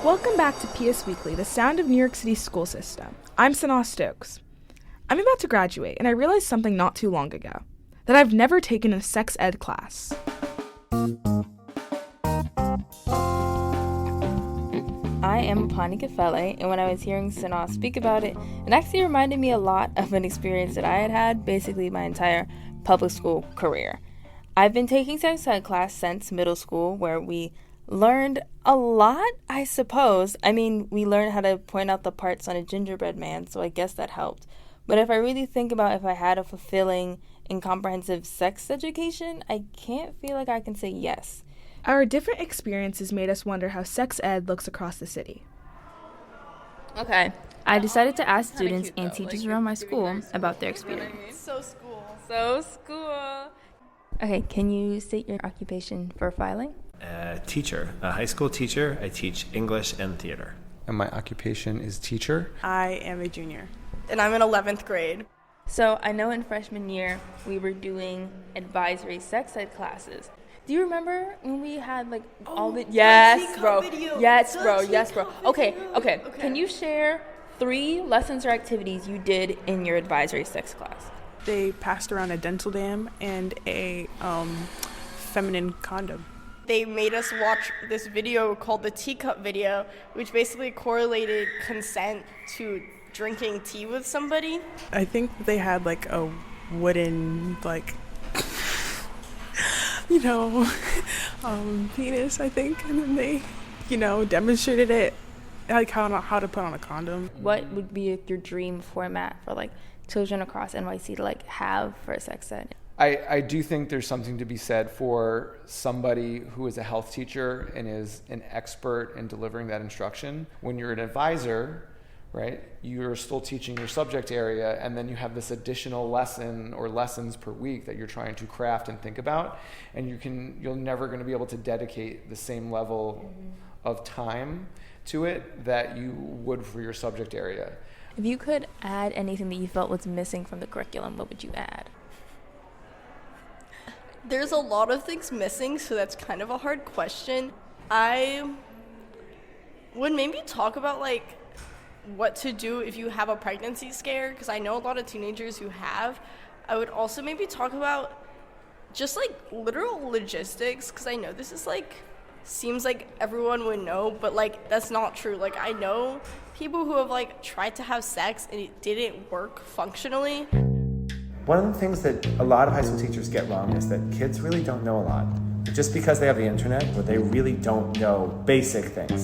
Welcome back to PS Weekly, the sound of New York City's school system. I'm Sanaa Stokes. I'm about to graduate, and I realized something not too long ago, that I've never taken a sex ed class. I am Aponi Kafele, and when I was hearing Sanaa speak about it, it actually reminded me a lot of an experience that I had basically my entire public school career. I've been taking sex ed class since middle school, where we learned a lot, I suppose. I mean, we learned how to point out the parts on a gingerbread man, so I guess that helped. But if I really think about if I had a fulfilling and comprehensive sex education, I can't feel like I can say yes. Our different experiences made us wonder how sex ed looks across the city. Okay, I decided to ask students and teachers around my school about their experience. So school. Okay, can you state your occupation for filing? Teacher, a high school teacher. I teach English and theater. And my occupation is teacher. I am a junior, and I'm in 11th grade. So I know in freshman year we were doing advisory sex ed classes. Do you remember when we had like all the yes, bro. Okay. Can you share 3 lessons or activities you did in your advisory sex class? They passed around a dental dam and a feminine condom. They made us watch this video called the teacup video, which basically correlated consent to drinking tea with somebody. I think they had like a wooden penis, I think, and then they, demonstrated it, like how to put on a condom. What would be your dream format for like children across NYC to like have for sex ed? I do think there's something to be said for somebody who is a health teacher and is an expert in delivering that instruction. When you're an advisor, right, you're still teaching your subject area, and then you have this additional lesson or lessons per week that you're trying to craft and think about, and you're never going to be able to dedicate the same level of time to it that you would for your subject area. If you could add anything that you felt was missing from the curriculum, what would you add? There's a lot of things missing, so that's kind of a hard question. I would maybe talk about what to do if you have a pregnancy scare, because I know a lot of teenagers who have. I would also maybe talk about just literal logistics, because I know this is seems like everyone would know, but that's not true. I know people who have tried to have sex and it didn't work functionally. One of the things that a lot of high school teachers get wrong is that kids really don't know a lot. Just because they have the internet, but they really don't know basic things.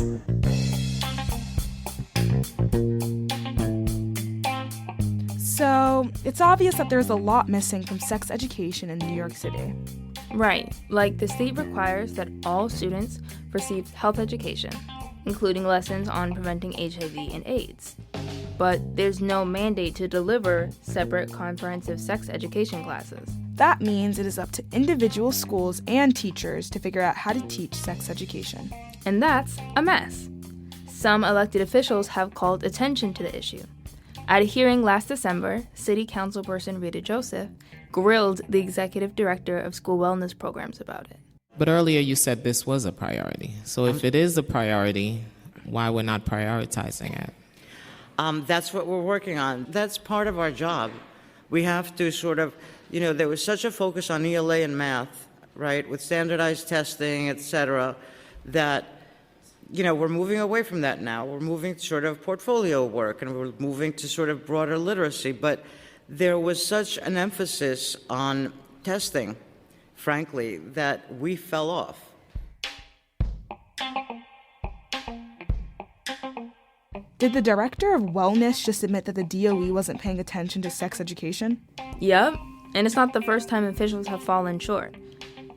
So, it's obvious that there's a lot missing from sex education in New York City. Right, like the state requires that all students receive health education, including lessons on preventing HIV and AIDS. But there's no mandate to deliver separate comprehensive sex education classes. That means it is up to individual schools and teachers to figure out how to teach sex education. And that's a mess. Some elected officials have called attention to the issue. At a hearing last December, City Councilperson Rita Joseph grilled the executive director of school wellness programs about it. But earlier you said this was a priority. So if it is a priority, why we're not prioritizing it? That's what we're working on. That's part of our job. We have to there was such a focus on ELA and math, right, with standardized testing, et cetera, that, we're moving away from that now. We're moving to portfolio work, and we're moving to broader literacy. But there was such an emphasis on testing, frankly, that we fell off. Did the director of wellness just admit that the DOE wasn't paying attention to sex education? Yep, and it's not the first time officials have fallen short.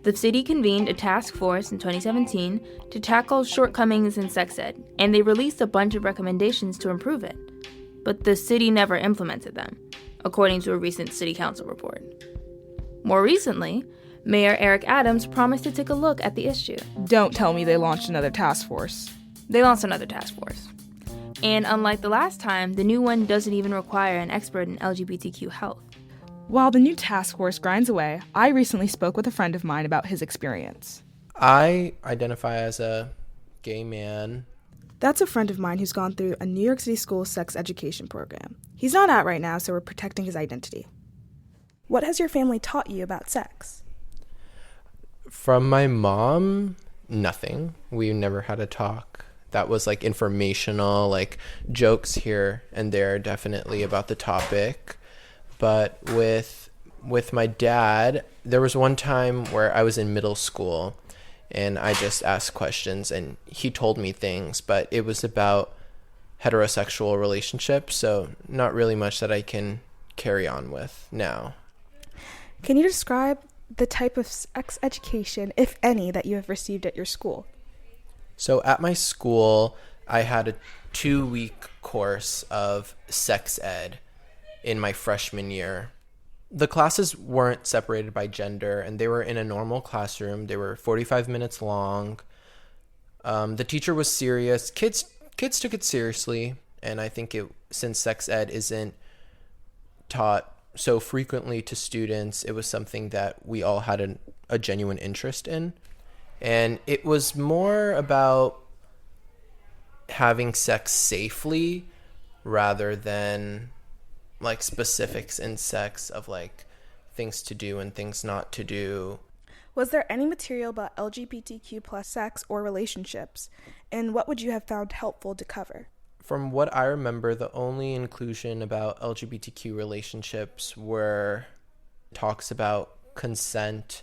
The city convened a task force in 2017 to tackle shortcomings in sex ed, and they released a bunch of recommendations to improve it. But the city never implemented them, according to a recent city council report. More recently, Mayor Eric Adams promised to take a look at the issue. Don't tell me they launched another task force. They launched another task force. And unlike the last time, the new one doesn't even require an expert in LGBTQ health. While the new task force grinds away, I recently spoke with a friend of mine about his experience. I identify as a gay man. That's a friend of mine who's gone through a New York City school sex education program. He's not out right now, so we're protecting his identity. What has your family taught you about sex? From my mom, nothing. We never had a talk. That was like informational, like jokes here and there, definitely about the topic. But with my dad, there was one time where I was in middle school and I just asked questions and he told me things, but it was about heterosexual relationships, so not really much that I can carry on with now. Can you describe the type of sex education, if any, that you have received at your school? So at my school, I had a 2-week course of sex ed in my freshman year. The classes weren't separated by gender, and they were in a normal classroom. They were 45 minutes long. The teacher was serious. Kids took it seriously, and I think since sex ed isn't taught so frequently to students, it was something that we all had a genuine interest in. And it was more about having sex safely rather than like specifics in sex of like things to do and things not to do. Was there any material about LGBTQ plus sex or relationships? And what would you have found helpful to cover? From what I remember, the only inclusion about LGBTQ relationships were talks about consent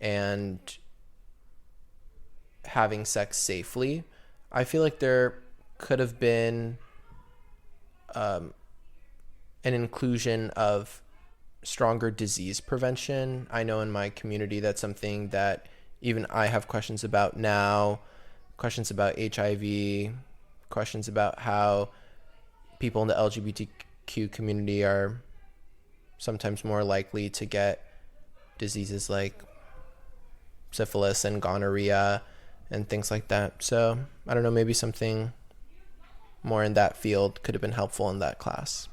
and having sex safely. I feel like there could have been an inclusion of stronger disease prevention. I know in my community that's something that even I have questions about now, questions about HIV, questions about how people in the LGBTQ community are sometimes more likely to get diseases like syphilis and gonorrhea and things like that. So I don't know, maybe something more in that field could have been helpful in that class.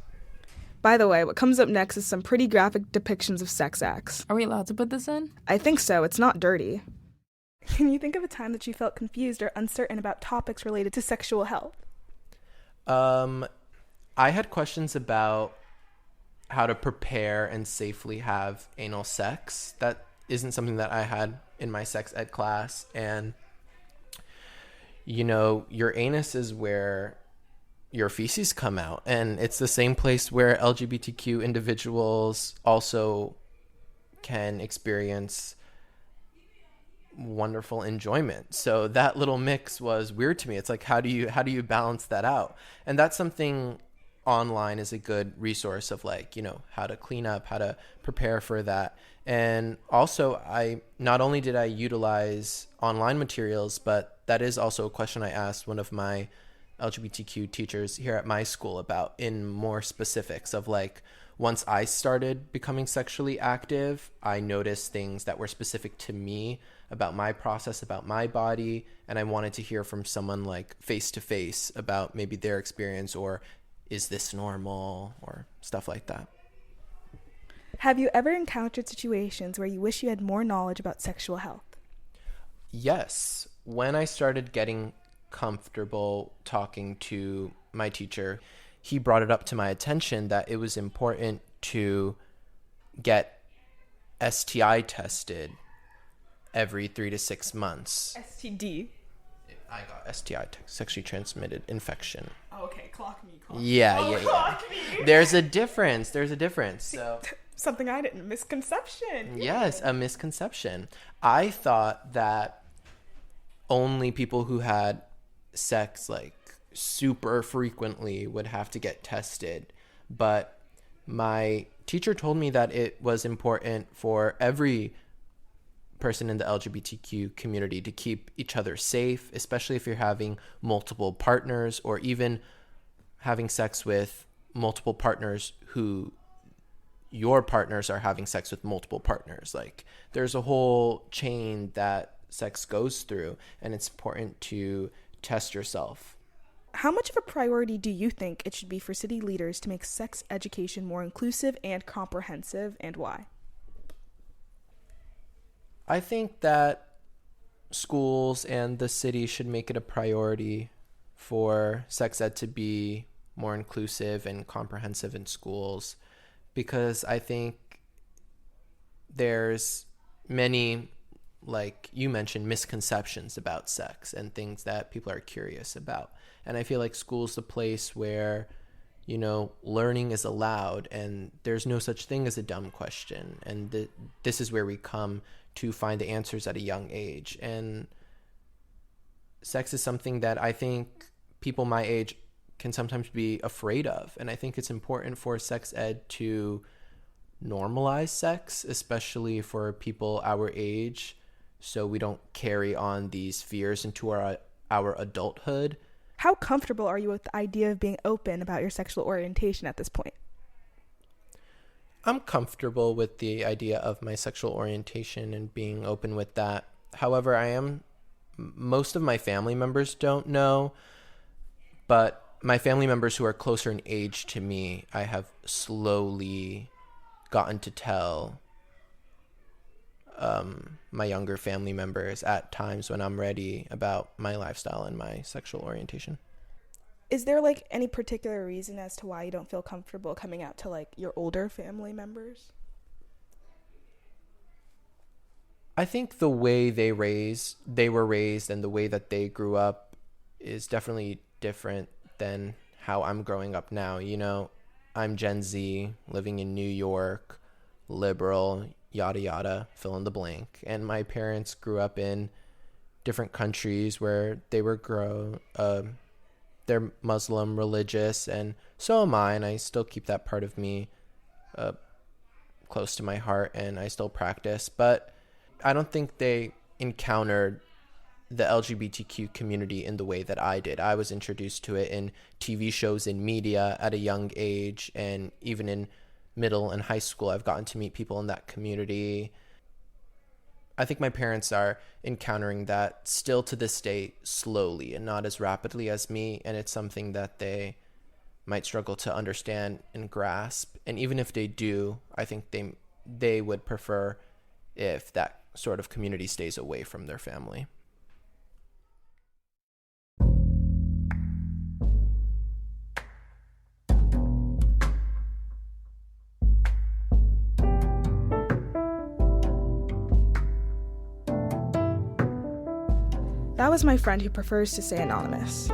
By the way, what comes up next is some pretty graphic depictions of sex acts. Are we allowed to put this in? I think so. It's not dirty. Can you think of a time that you felt confused or uncertain about topics related to sexual health? I had questions about how to prepare and safely have anal sex. That isn't something that I had in my sex ed class. And, you know, your anus is where your feces come out, and it's the same place where LGBTQ individuals also can experience wonderful enjoyment. So that little mix was weird to me. It's like, how do you balance that out? And that's something online is a good resource of, like, you know, how to clean up, how to prepare for that. And also, I not only did I utilize online materials, but that is also a question I asked one of my LGBTQ teachers here at my school about, in more specifics of, like, once I started becoming sexually active, I noticed things that were specific to me about my process, about my body, and I wanted to hear from someone like face to face about maybe their experience, or is this normal, or stuff like that. Have you ever encountered situations where you wish you had more knowledge about sexual health? Yes. When I started getting comfortable talking to my teacher, he brought it up to my attention that it was important to get STI tested every 3 to 6 months. STD? I got STI, sexually transmitted infection. Oh, okay. Clock me. Yeah. Clock me. There's a difference. So Something I didn't. Misconception. Yes, a misconception. I thought that only people who had sex like super frequently would have to get tested, but my teacher told me that it was important for every person in the LGBTQ community to keep each other safe, especially if you're having multiple partners, or even having sex with multiple partners who your partners are having sex with multiple partners. Like, there's a whole chain that sex goes through, and it's important to test yourself. How much of a priority do you think it should be for city leaders to make sex education more inclusive and comprehensive, and why? I think that schools and the city should make it a priority for sex ed to be more inclusive and comprehensive in schools, because I think there's many, like you mentioned, misconceptions about sex and things that people are curious about. And I feel like school's the place where, you know, learning is allowed and there's no such thing as a dumb question. And this is where we come to find the answers at a young age. And sex is something that I think people my age can sometimes be afraid of. And I think it's important for sex ed to normalize sex, especially for people our age, so we don't carry on these fears into our adulthood. How comfortable are you with the idea of being open about your sexual orientation at this point? I'm comfortable with the idea of my sexual orientation and being open with that. However, most of my family members don't know, but my family members who are closer in age to me, I have slowly gotten to tell my younger family members at times when I'm ready about my lifestyle and my sexual orientation. Is there like any particular reason as to why you don't feel comfortable coming out to like your older family members? I think the way they were raised and the way that they grew up is definitely different than how I'm growing up now. You know, I'm Gen Z, living in New York, liberal, yada yada, fill in the blank. And my parents grew up in different countries where they were they're Muslim, religious, and so am I, and I still keep that part of me close to my heart, and I still practice. But I don't think they encountered the LGBTQ community in the way that I did. I was introduced to it in TV shows, in media at a young age, and even in middle and high school, I've gotten to meet people in that community. I think my parents are encountering that still to this day slowly and not as rapidly as me, and it's something that they might struggle to understand and grasp. And even if they do, I think they would prefer if that sort of community stays away from their family. That was my friend who prefers to stay anonymous.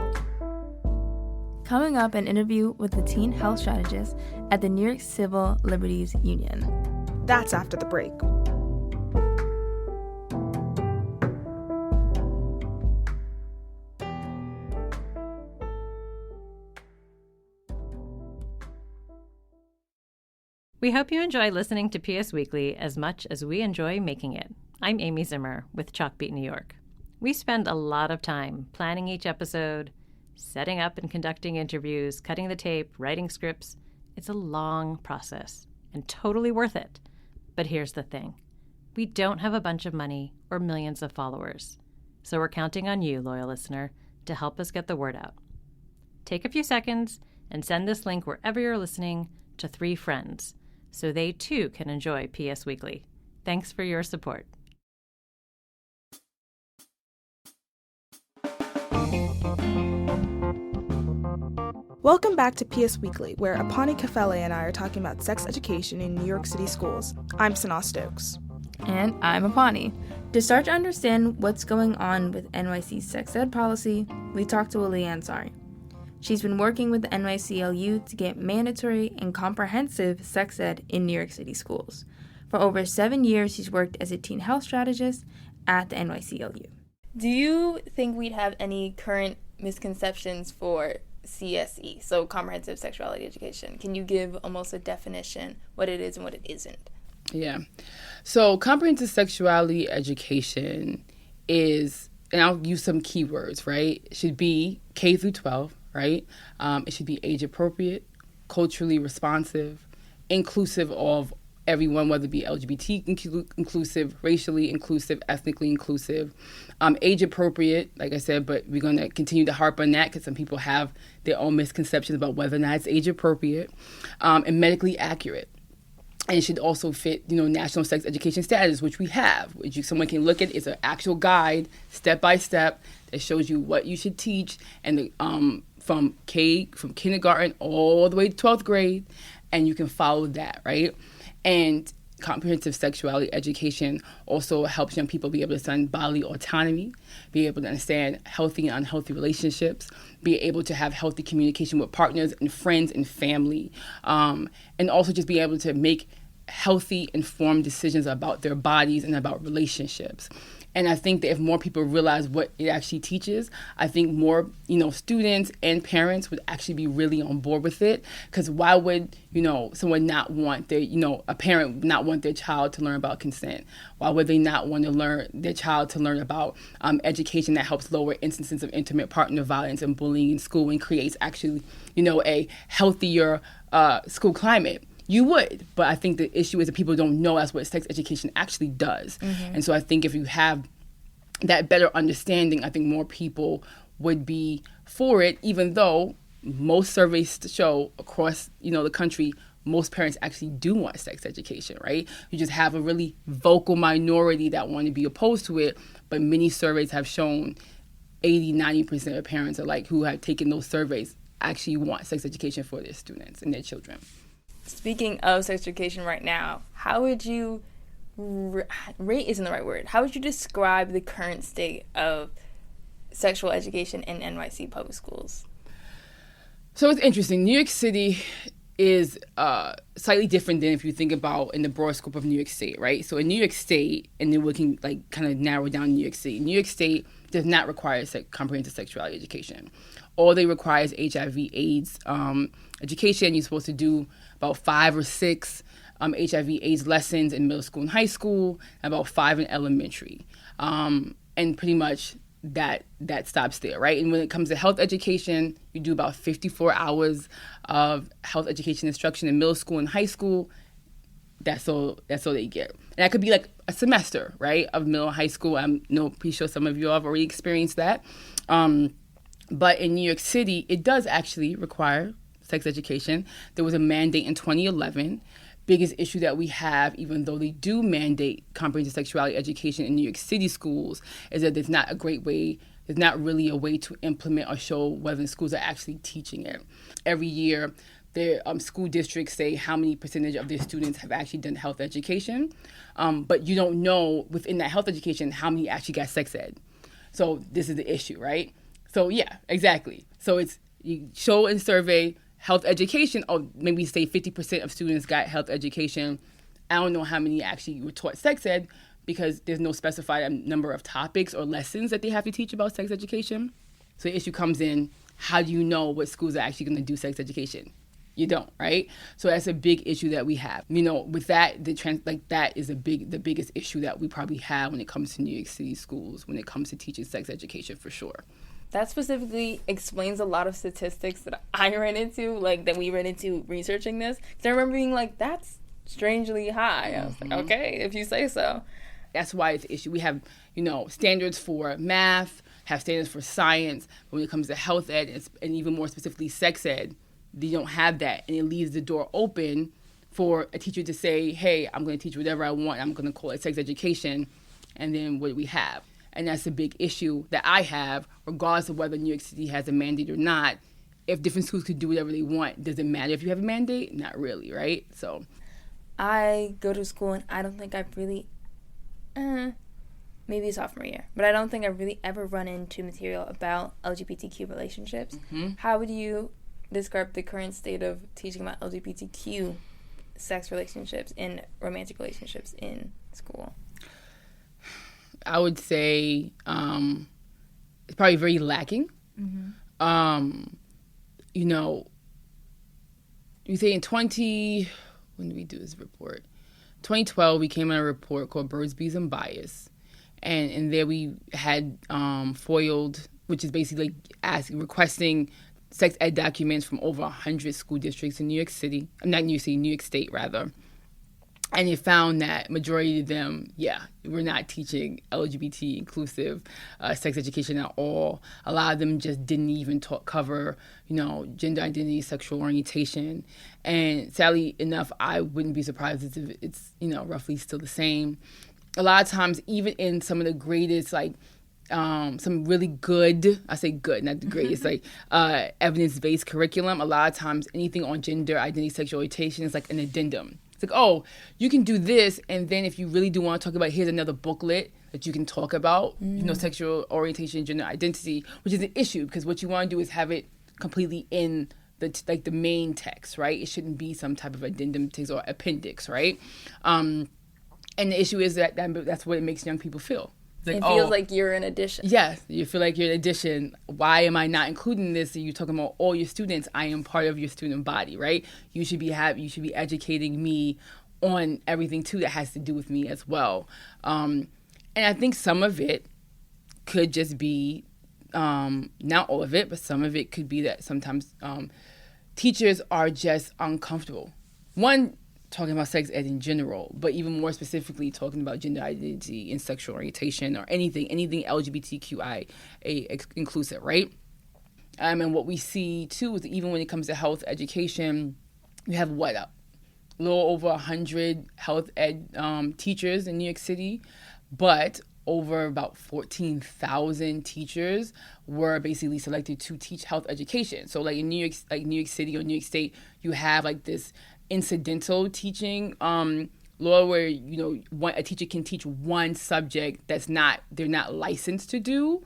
Coming up, an interview with the teen health strategist at the New York Civil Liberties Union. That's after the break. We hope you enjoy listening to PS Weekly as much as we enjoy making it. I'm Amy Zimmer with Chalkbeat New York. We spend a lot of time planning each episode, setting up and conducting interviews, cutting the tape, writing scripts. It's a long process and totally worth it. But here's the thing. We don't have a bunch of money or millions of followers. So we're counting on you, loyal listener, to help us get the word out. Take a few seconds and send this link wherever you're listening to 3 friends so they too can enjoy PS Weekly. Thanks for your support. Welcome back to PS Weekly, where Aponi Kafele and I are talking about sex education in New York City schools. I'm Sanaa Stokes. And I'm Aponi. To start to understand what's going on with NYC's sex ed policy, we talked to Ali Ansari. She's been working with the NYCLU to get mandatory and comprehensive sex ed in New York City schools. For over 7 years, she's worked as a teen health strategist at the NYCLU. Do you think we'd have any current misconceptions for CSE, so comprehensive sexuality education? Can you give almost a definition, what it is and what it isn't? Yeah. So comprehensive sexuality education is, and I'll use some keywords, right? It should be K through 12, right? It should be age appropriate, culturally responsive, inclusive of everyone, whether it be LGBT inclusive, racially inclusive, ethnically inclusive, age appropriate, like I said, but we're going to continue to harp on that because some people have their own misconceptions about whether or not it's age appropriate, and medically accurate. And it should also fit, national sex education status, which we have, which someone can look at. It's an actual guide, step by step, that shows you what you should teach, and from kindergarten all the way to 12th grade, and you can follow that, right? And comprehensive sexuality education also helps young people be able to understand bodily autonomy, be able to understand healthy and unhealthy relationships, be able to have healthy communication with partners and friends and family, and also just be able to make healthy, informed decisions about their bodies and about relationships. And I think that if more people realize what it actually teaches, I think more, students and parents would actually be really on board with it. Because why would, someone not want a parent not want their child to learn about consent? Why would they not want their child to learn about education that helps lower instances of intimate partner violence and bullying in school and creates actually, a healthier school climate? You would, but I think the issue is that people don't know that's what sex education actually does. Mm-hmm. And so I think if you have that better understanding, I think more people would be for it, even though most surveys show across, the country, most parents actually do want sex education, right? You just have a really vocal minority that want to be opposed to it, but many surveys have shown 80-90% of parents who have taken those surveys actually want sex education for their students and their children. Speaking of sex education right now, how would you rate isn't the right word. How would you describe the current state of sexual education in NYC public schools? So it's interesting. New York City is slightly different than if you think about in the broad scope of New York State, right? So in New York State, and then we can kind of narrow down New York State. New York State does not require comprehensive sexuality education. All they require is HIV/AIDS education. You're supposed to do about 5 or 6 HIV/AIDS lessons in middle school and high school, and about 5 in elementary. And pretty much that stops there, right? And when it comes to health education, you do about 54 hours of health education instruction in middle school and high school. That's all they get. And that could be like a semester, right, of middle and high school. I'm pretty sure some of you have already experienced that. But in New York City, it does actually require sex education. There was a mandate in 2011. Biggest issue that we have, even though they do mandate comprehensive sexuality education in New York City schools, is that there's not really a way to implement or show whether the schools are actually teaching it. Every year, their school districts say how many percentage of their students have actually done health education, but you don't know within that health education how many actually got sex ed. So this is the issue, right? So yeah, exactly. So it's you show and survey health education, or maybe say 50% of students got health education. I don't know how many actually were taught sex ed because there's no specified number of topics or lessons that they have to teach about sex education. So the issue comes in, how do you know what schools are actually going to do sex education? You don't, right? So that's a big issue that we have. With that, that is the biggest issue that we probably have when it comes to New York City schools, when it comes to teaching sex education for sure. That specifically explains a lot of statistics that I ran into, that we ran into researching this. So I remember being that's strangely high. I was okay, if you say so. That's why it's an issue. We have, standards for math, have standards for science. But when it comes to health ed, and even more specifically sex ed, they don't have that. And it leaves the door open for a teacher to say, hey, I'm going to teach whatever I want. I'm going to call it sex education. And then what do we have? And that's a big issue that I have, regardless of whether New York City has a mandate or not. If different schools could do whatever they want, does it matter if you have a mandate? Not really, right? So I go to school and I don't think I've really, maybe sophomore year, but I don't think I've really ever run into material about LGBTQ relationships. Mm-hmm. How would you describe the current state of teaching about LGBTQ sex relationships and romantic relationships in school? I would say it's probably very lacking. Mm-hmm. You say when did we do this report? 2012, we came on a report called Birds, Bees, and Bias. And there we had foiled, which is basically requesting sex ed documents from over 100 school districts in New York City. Not New York City, New York State, rather. And it found that majority of them, we're not teaching LGBT inclusive sex education at all. A lot of them just didn't even cover, gender identity, sexual orientation. And sadly enough, I wouldn't be surprised if it's roughly still the same. A lot of times, even in some of the greatest, some really good, I say good, not the greatest, evidence-based curriculum, a lot of times anything on gender identity, sexual orientation is like an addendum. It's like, oh, you can do this, and then if you really do want to talk about, here's another booklet that you can talk about, sexual orientation, gender identity, which is an issue because what you want to do is have it completely in the main text, right? It shouldn't be some type of addendum text or appendix, right? And the issue is that's what it makes young people feel. It feels like you're an addition. Yes, you feel like you're an addition. Why am I not including this? And you're talking about all your students. I am part of your student body, right? You should be educating me on everything too that has to do with me as well. And I think some of it could just be, not all of it, but some of it could be that sometimes teachers are just uncomfortable. One, talking about sex ed in general, but even more specifically talking about gender identity and sexual orientation or anything LGBTQI inclusive, right? And what we see too is even when it comes to health education, we have a little over 100 health ed teachers in New York City, but over about 14,000 teachers were basically selected to teach health education. So in New York City or New York State, you have this incidental teaching law where a teacher can teach one subject they're not licensed to do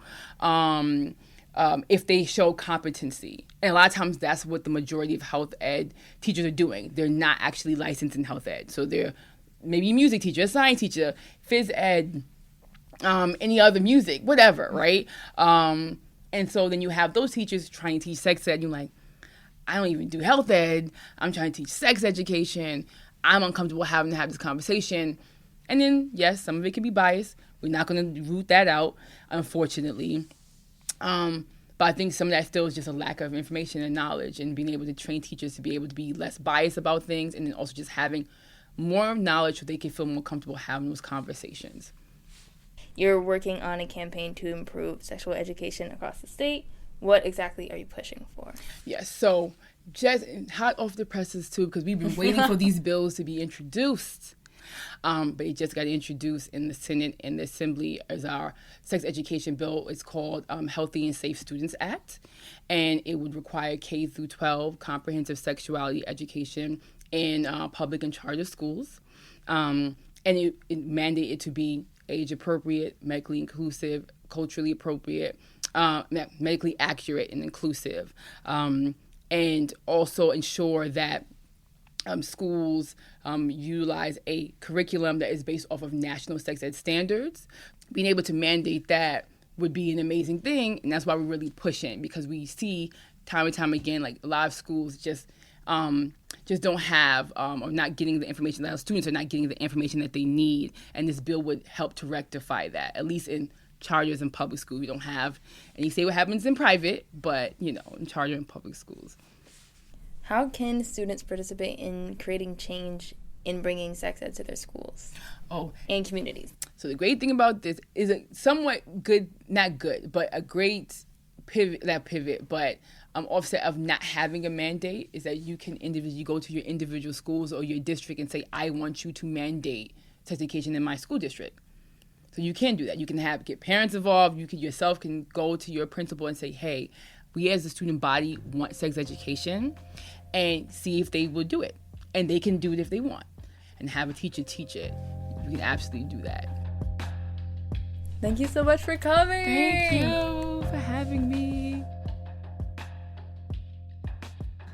if they show competency. And a lot of times that's what the majority of health ed teachers are doing. They're not actually licensed in health ed. So they're maybe a music teacher, a science teacher, phys ed, any other music, whatever, right? And so then you have those teachers trying to teach sex ed, and you're like, I don't even do health ed. I'm trying to teach sex education. I'm uncomfortable having to have this conversation. And then, yes, some of it can be biased. We're not going to root that out, unfortunately. But I think some of that still is just a lack of information and knowledge and being able to train teachers to be able to be less biased about things and then also just having more knowledge so they can feel more comfortable having those conversations. You're working on a campaign to improve sexual education across the state. What exactly are you pushing for? Yes, so just hot off the presses too, because we've been waiting for these bills to be introduced. But it just got introduced in the Senate and the Assembly as our sex education bill. It's called Healthy and Safe Students Act. And it would require K through 12 comprehensive sexuality education in public and charter schools. And it mandate it to be age appropriate, medically inclusive, culturally appropriate, medically accurate and inclusive, and also ensure that schools utilize a curriculum that is based off of national sex ed standards. Being able to mandate that would be an amazing thing, and that's why we're really pushing, because we see time and time again, a lot of schools just don't have or not getting the information, that students are not getting the information that they need, and this bill would help to rectify that, at least in charters and public schools. We don't have any say what happens in private, but, in charter and public schools. How can students participate in creating change in bringing sex ed to their schools and communities? So the great thing about this is a somewhat good, not good, but a great pivot, but offset of not having a mandate is that you can individually go to your individual schools or your district and say, I want you to mandate sex education in my school district. So you can do that. You can get parents involved. You yourself can go to your principal and say, hey, we as a student body want sex education, and see if they will do it. And they can do it if they want. And have a teacher teach it. You can absolutely do that. Thank you so much for coming. Thank you for having me.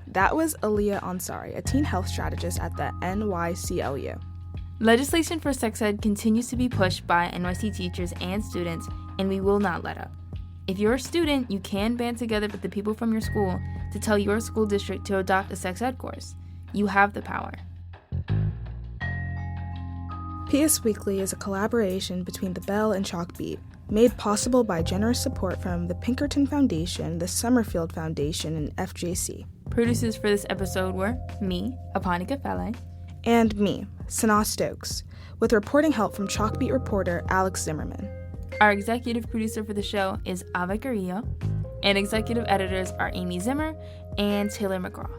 That was Aliyah Ansari, a teen health strategist at the NYCLU. Legislation for sex ed continues to be pushed by NYC teachers and students, and we will not let up. If you're a student, you can band together with the people from your school to tell your school district to adopt a sex ed course. You have the power. PS Weekly is a collaboration between The Bell and Chalkbeat, made possible by generous support from the Pinkerton Foundation, the Summerfield Foundation, and FJC. Producers for this episode were me, Aponi Kafele, and me, Sanaa Stokes, with reporting help from Chalkbeat reporter Alex Zimmerman. Our executive producer for the show is Ava Carrillo, and executive editors are Amy Zimmer and Taylor McGraw.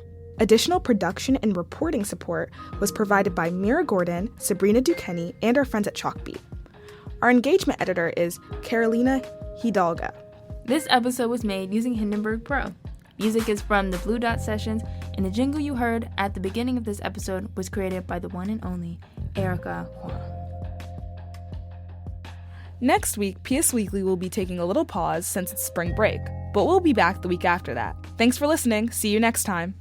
Additional production and reporting support was provided by Mira Gordon, Sabrina Duquesne, and our friends at Chalkbeat. Our engagement editor is Carolina Hidalgo. This episode was made using Hindenburg Pro. Music is from the Blue Dot Sessions, and the jingle you heard at the beginning of this episode was created by the one and only Erica Huang. Next week, PS Weekly will be taking a little pause since it's spring break, but we'll be back the week after that. Thanks for listening. See you next time.